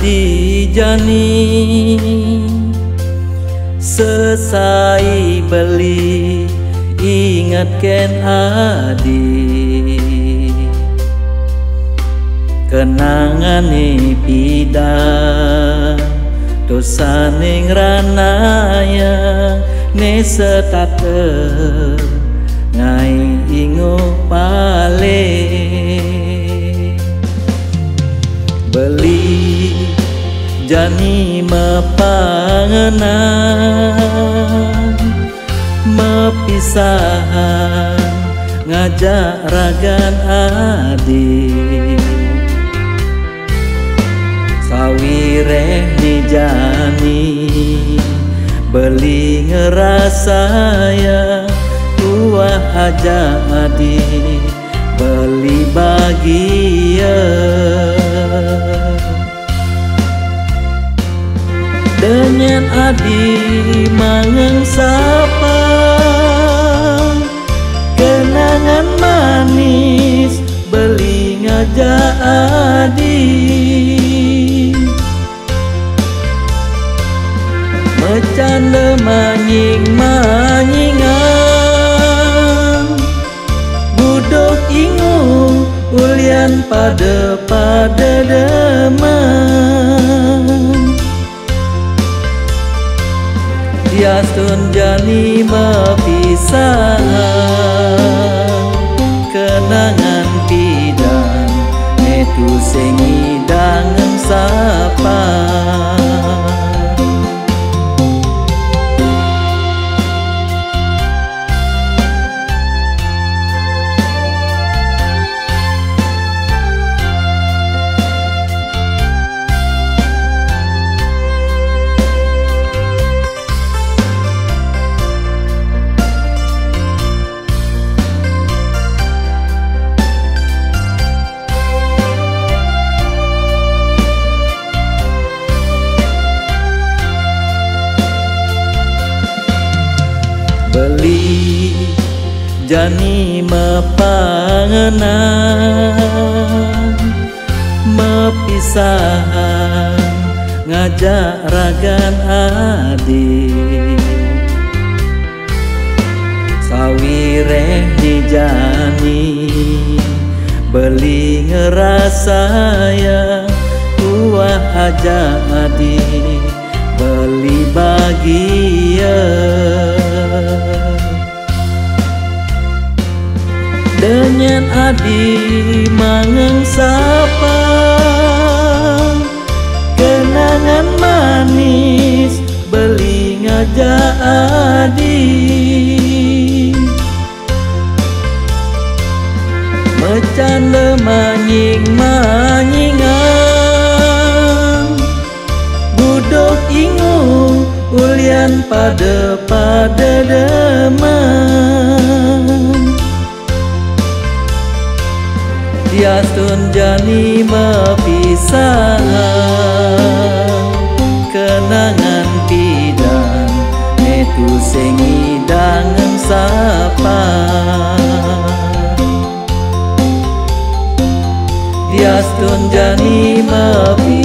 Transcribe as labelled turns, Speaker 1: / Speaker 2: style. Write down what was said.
Speaker 1: adi jani selesai beli ingatkan adi kenangan ni pida dosa ning ranaya ne setate ngai ingo pale beli jani mepangenan mepisahan ngajak ragan adi sawireh ni jani beli ngerasaya tuah aja adi beli bagia dengan adi mangen sapa kenangan manis beli ngajak adi bercanda manying-manyingan budok ingung ulian pada deman diasun jani mepisahan kenangan pidan netu sengi dangen sapa beli jani mepangenan mepisahan ngajak ragan adi sawireh ni jani beli ngerasaya tuah aja adi beli bagia dengan adi mangen sapa kenangan manis beli ngajak adi bercanda manying-manyingan budok ingung ulian pada deman diasun jani mepisahan kenangan pidan netu sengi dangen sapa diasun jani mepisahan